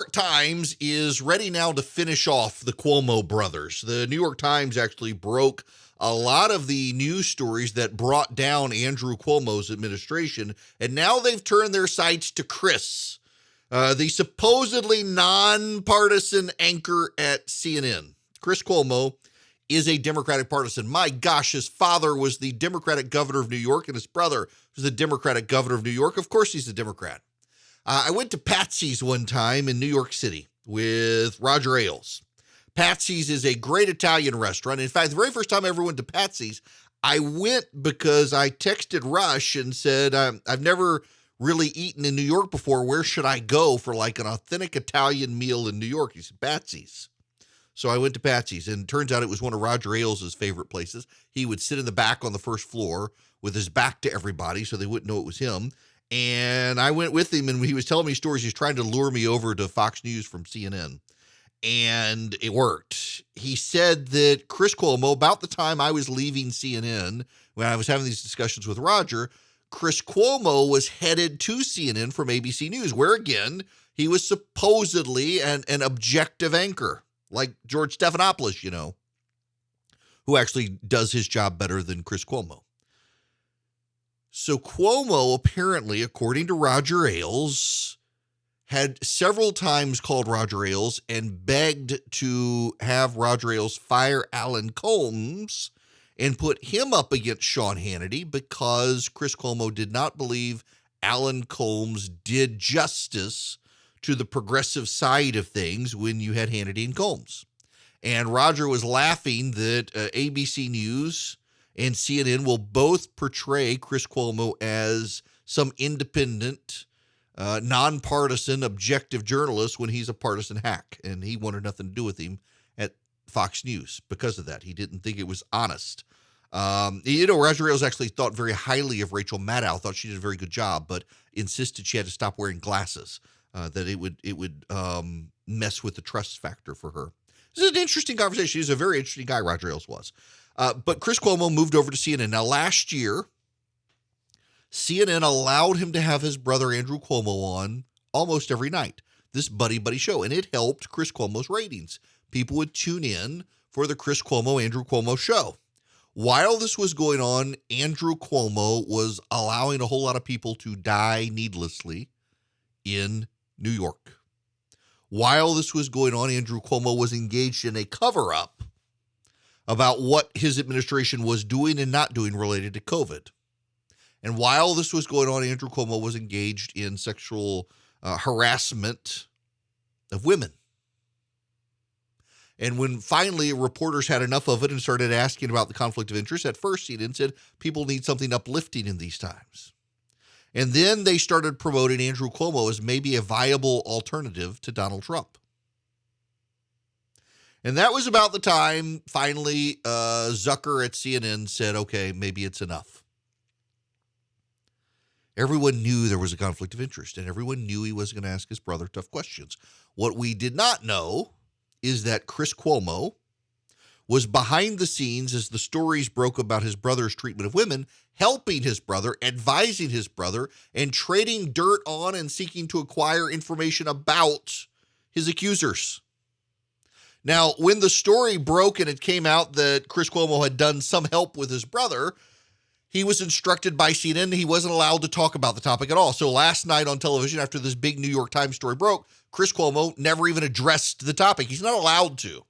York Times is ready now to finish off the Cuomo brothers. The New York Times actually broke a lot of the news stories that brought down Andrew Cuomo's administration, and now they've turned their sights to Chris, the supposedly nonpartisan anchor at CNN. Chris Cuomo is a Democratic partisan. My gosh, his father was the Democratic governor of New York, and his brother was the Democratic governor of New York. Of course, he's a Democrat. I went to Patsy's one time in New York City with Roger Ailes. Patsy's is a great Italian restaurant. In fact, the very first time I ever went to Patsy's, I went because I texted Rush and said, I've never really eaten in New York before. Where should I go for like an authentic Italian meal in New York? He said, Patsy's. So I went to Patsy's, and it turns out it was one of Roger Ailes' favorite places. He would sit in the back on the first floor with his back to everybody so they wouldn't know it was him. And I went with him, and he was telling me stories. He was trying to lure me over to Fox News from CNN, and it worked. He said that Chris Cuomo, about the time I was leaving CNN, when I was having these discussions with Roger, Chris Cuomo was headed to CNN from ABC News, where, again, he was supposedly an objective anchor, like George Stephanopoulos, who actually does his job better than Chris Cuomo. So Cuomo, apparently, according to Roger Ailes, had several times called Roger Ailes and begged to have Roger Ailes fire Alan Colmes and put him up against Sean Hannity because Chris Cuomo did not believe Alan Colmes did justice to the progressive side of things when you had Hannity and Colmes. And Roger was laughing that ABC News and CNN will both portray Chris Cuomo as some independent, nonpartisan, objective journalist when he's a partisan hack. And he wanted nothing to do with him at Fox News because of that. He didn't think it was honest. Roger Ailes actually thought very highly of Rachel Maddow, thought she did a very good job, but insisted she had to stop wearing glasses, that it would mess with the trust factor for her. This is an interesting conversation. He's a very interesting guy, Roger Ailes was. But Chris Cuomo moved over to CNN. Now, last year, CNN allowed him to have his brother Andrew Cuomo on almost every night, this buddy show, and it helped Chris Cuomo's ratings. People would tune in for the Chris Cuomo, Andrew Cuomo show. While this was going on, Andrew Cuomo was allowing a whole lot of people to die needlessly in New York. While this was going on, Andrew Cuomo was engaged in a cover-up about what his administration was doing and not doing related to COVID. And while this was going on, Andrew Cuomo was engaged in sexual harassment of women. And when finally reporters had enough of it and started asking about the conflict of interest, at first CNN said people need something uplifting in these times. And then they started promoting Andrew Cuomo as maybe a viable alternative to Donald Trump. And that was about the time, finally, Zucker at CNN said, okay, maybe it's enough. Everyone knew there was a conflict of interest, and everyone knew he was going to ask his brother tough questions. What we did not know is that Chris Cuomo was behind the scenes as the stories broke about his brother's treatment of women, helping his brother, advising his brother, and trading dirt on and seeking to acquire information about his accusers. Now, when the story broke and it came out that Chris Cuomo had done some help with his brother, he was instructed by CNN he wasn't allowed to talk about the topic at all. So last night on television, after this big New York Times story broke, Chris Cuomo never even addressed the topic. He's not allowed to.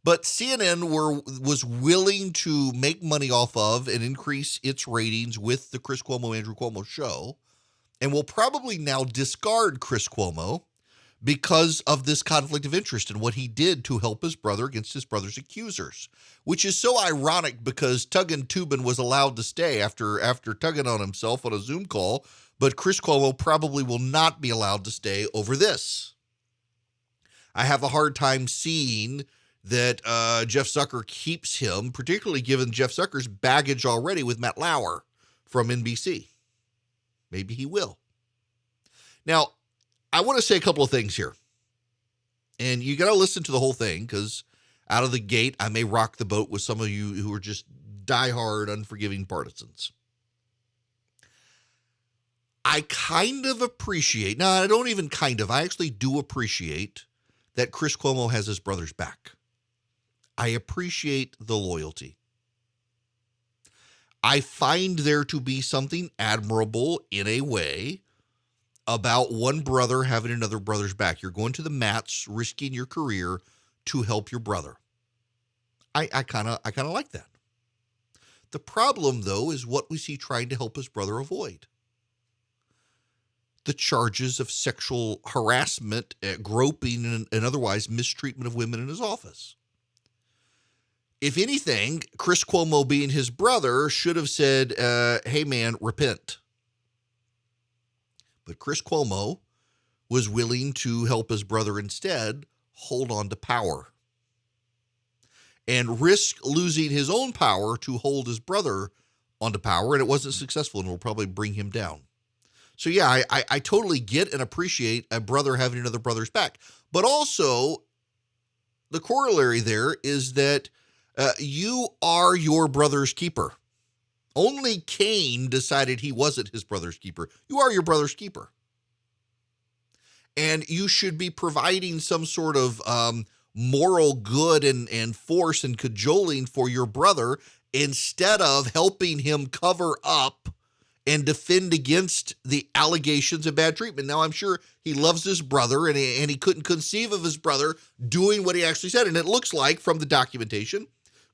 But CNN was willing to make money off of and increase its ratings with the Chris Cuomo, Andrew Cuomo show, and will probably now discard Chris Cuomo because of this conflict of interest and what he did to help his brother against his brother's accusers, which is so ironic because Tuggan Tubin was allowed to stay after tugging on himself on a Zoom call, but Chris Cuomo probably will not be allowed to stay over this. I have a hard time seeing that Jeff Zucker keeps him, particularly given Jeff Zucker's baggage already with Matt Lauer from NBC. Maybe he will. Now, I want to say a couple of things here. And you got to listen to the whole thing because out of the gate, I may rock the boat with some of you who are just diehard, unforgiving partisans. I kind of appreciate, no, I don't even kind of, I actually do appreciate that Chris Cuomo has his brother's back. I appreciate the loyalty. I find there to be something admirable in a way about one brother having another brother's back. You're going to the mats, risking your career to help your brother. I kind of like that. The problem, though, is what was he trying to help his brother avoid? The charges of sexual harassment, groping, and otherwise mistreatment of women in his office. If anything, Chris Cuomo, being his brother, should have said, hey, man, repent. But Chris Cuomo was willing to help his brother instead hold on to power and risk losing his own power to hold his brother onto power, and it wasn't successful and will probably bring him down. So yeah, I totally get and appreciate a brother having another brother's back. But also, the corollary there is that you are your brother's keeper. Only Cain decided he wasn't his brother's keeper. You are your brother's keeper. And you should be providing some sort of moral good and force and cajoling for your brother instead of helping him cover up and defend against the allegations of bad treatment. Now, I'm sure he loves his brother and he couldn't conceive of his brother doing what he actually said. And it looks like from the documentation,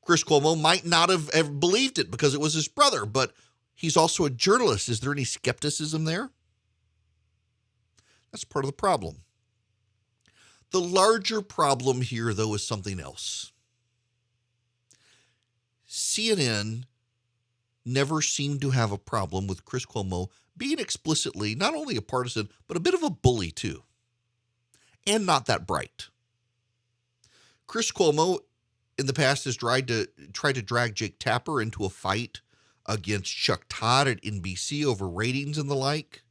Chris Cuomo might not have ever believed it because it was his brother, but he's also a journalist. Is there any skepticism there? That's part of the problem. The larger problem here, though, is something else. CNN never seemed to have a problem with Chris Cuomo being explicitly not only a partisan, but a bit of a bully, too, and not that bright. Chris Cuomo in the past has tried to drag Jake Tapper into a fight against Chuck Todd at NBC over ratings and the like.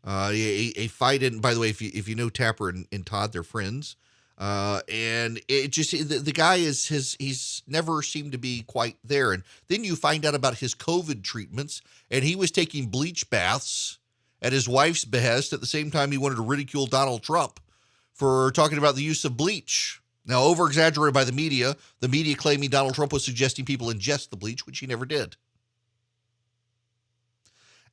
A fight, and by the way, if you know Tapper and Todd, they're friends. And it just, the guy he's never seemed to be quite there. And then you find out about his COVID treatments, and he was taking bleach baths at his wife's behest at the same time he wanted to ridicule Donald Trump for talking about the use of bleach. Now, over-exaggerated by the media claiming Donald Trump was suggesting people ingest the bleach, which he never did.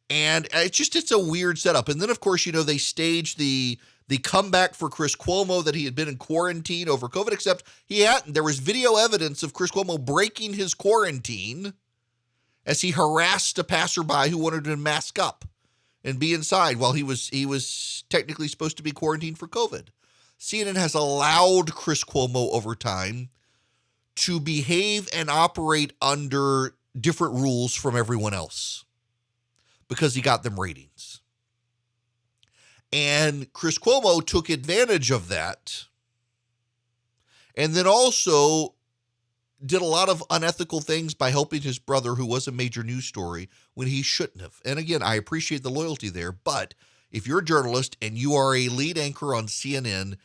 And it's a weird setup. And then, of course, they staged the comeback for Chris Cuomo that he had been in quarantine over COVID, except he hadn't. There was video evidence of Chris Cuomo breaking his quarantine as he harassed a passerby who wanted to mask up and be inside while he was technically supposed to be quarantined for COVID. CNN has allowed Chris Cuomo over time to behave and operate under different rules from everyone else because he got them ratings. And Chris Cuomo took advantage of that and then also did a lot of unethical things by helping his brother, who was a major news story, when he shouldn't have. And again, I appreciate the loyalty there, but if you're a journalist and you are a lead anchor on CNN,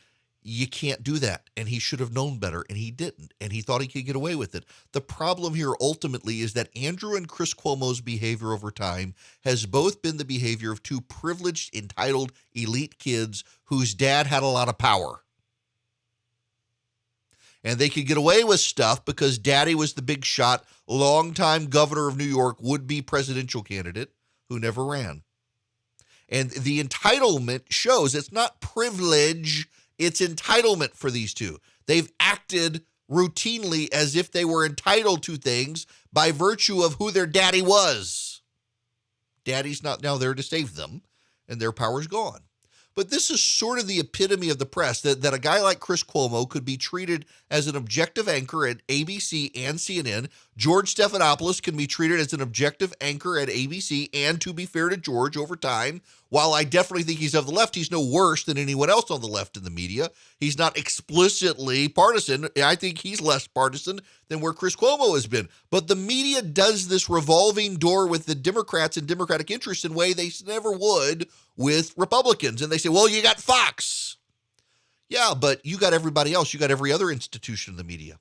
you can't do that. And he should have known better, and he didn't. And he thought he could get away with it. The problem here ultimately is that Andrew and Chris Cuomo's behavior over time has both been the behavior of two privileged, entitled, elite kids whose dad had a lot of power. And they could get away with stuff because daddy was the big shot, longtime governor of New York, would-be presidential candidate who never ran. And the entitlement shows it's not privilege, it's entitlement for these two. They've acted routinely as if they were entitled to things by virtue of who their daddy was. Daddy's not now there to save them, and their power's gone. But this is sort of the epitome of the press, that a guy like Chris Cuomo could be treated as an objective anchor at ABC and CNN. George Stephanopoulos can be treated as an objective anchor at ABC, and to be fair to George, over time, while I definitely think he's of the left, he's no worse than anyone else on the left in the media. He's not explicitly partisan. I think he's less partisan than where Chris Cuomo has been. But the media does this revolving door with the Democrats and Democratic interests in a way they never would with Republicans. And they say, well, you got Fox. Yeah, but you got everybody else. You got every other institution in the media.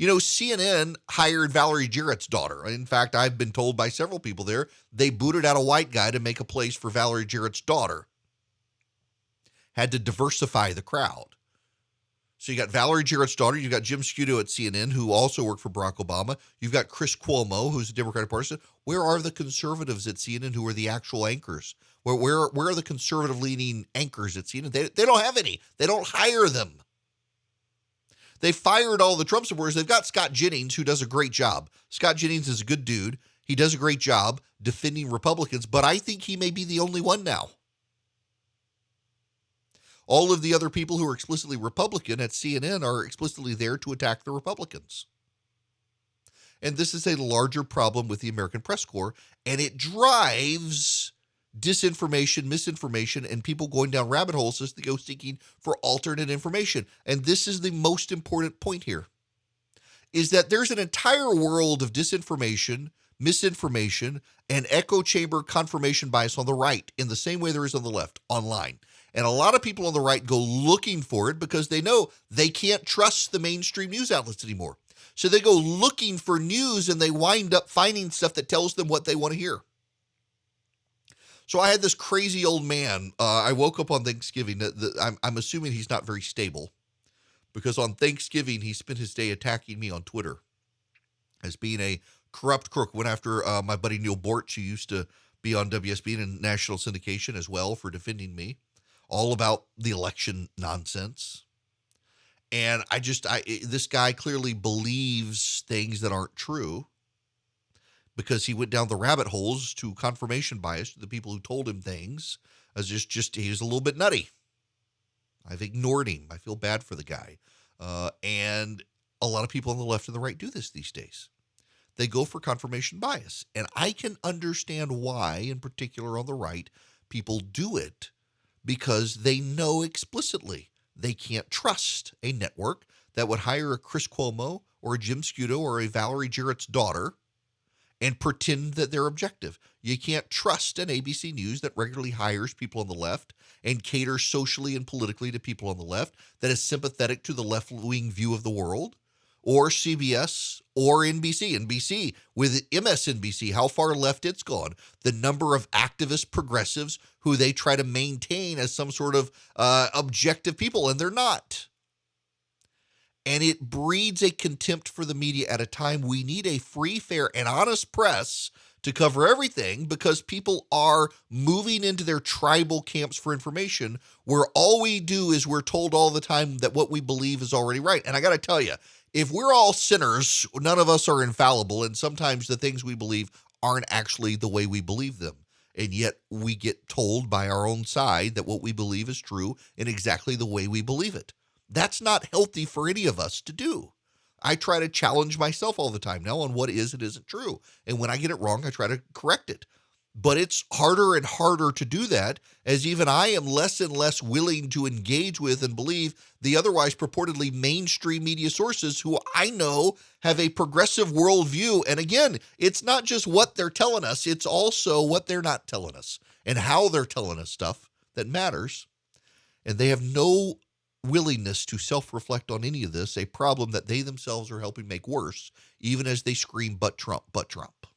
CNN hired Valerie Jarrett's daughter. In fact, I've been told by several people there, they booted out a white guy to make a place for Valerie Jarrett's daughter. Had to diversify the crowd. So you got Valerie Jarrett's daughter. You've got Jim Scudo at CNN, who also worked for Barack Obama. You've got Chris Cuomo, who's a Democratic partisan. Where are the conservatives at CNN who are the actual anchors? Where are the conservative-leaning anchors at CNN? They don't have any. They don't hire them. They fired all the Trump supporters. They've got Scott Jennings, who does a great job. Scott Jennings is a good dude. He does a great job defending Republicans, but I think he may be the only one now. All of the other people who are explicitly Republican at CNN are explicitly there to attack the Republicans. And this is a larger problem with the American press corps, and it drives disinformation, misinformation, and people going down rabbit holes as they go seeking for alternate information. And this is the most important point here, is that there's an entire world of disinformation, misinformation, and echo chamber confirmation bias on the right in the same way there is on the left online. And a lot of people on the right go looking for it because they know they can't trust the mainstream news outlets anymore. So they go looking for news and they wind up finding stuff that tells them what they want to hear. So I had this crazy old man. I woke up on Thanksgiving. I'm assuming he's not very stable because on Thanksgiving, he spent his day attacking me on Twitter as being a corrupt crook. Went after my buddy Neil Bortz, who used to be on WSB and national syndication as well, for defending me. All about the election nonsense. And this guy clearly believes things that aren't true because he went down the rabbit holes to confirmation bias to the people who told him things. As he was a little bit nutty. I've ignored him. I feel bad for the guy. And a lot of people on the left and the right do this these days. They go for confirmation bias. And I can understand why, in particular on the right, people do it. Because they know explicitly they can't trust a network that would hire a Chris Cuomo or a Jim Scudo or a Valerie Jarrett's daughter and pretend that they're objective. You can't trust an ABC News that regularly hires people on the left and caters socially and politically to people on the left, that is sympathetic to the left-wing view of the world, or CBS or NBC. NBC with MSNBC, how far left it's gone. The number of activist progressives who they try to maintain as some sort of objective people, and they're not. And it breeds a contempt for the media at a time we need a free, fair, and honest press to cover everything, because people are moving into their tribal camps for information where all we do is we're told all the time that what we believe is already right. And I got to tell you, if we're all sinners, none of us are infallible, and sometimes the things we believe aren't actually the way we believe them. And yet we get told by our own side that what we believe is true in exactly the way we believe it. That's not healthy for any of us to do. I try to challenge myself all the time now on what is and isn't true. And when I get it wrong, I try to correct it. But it's harder and harder to do that, as even I am less and less willing to engage with and believe the otherwise purportedly mainstream media sources who I know have a progressive worldview. And again, it's not just what they're telling us, it's also what they're not telling us and how they're telling us stuff that matters. And they have no willingness to self-reflect on any of this, a problem that they themselves are helping make worse, even as they scream, "But Trump, but Trump."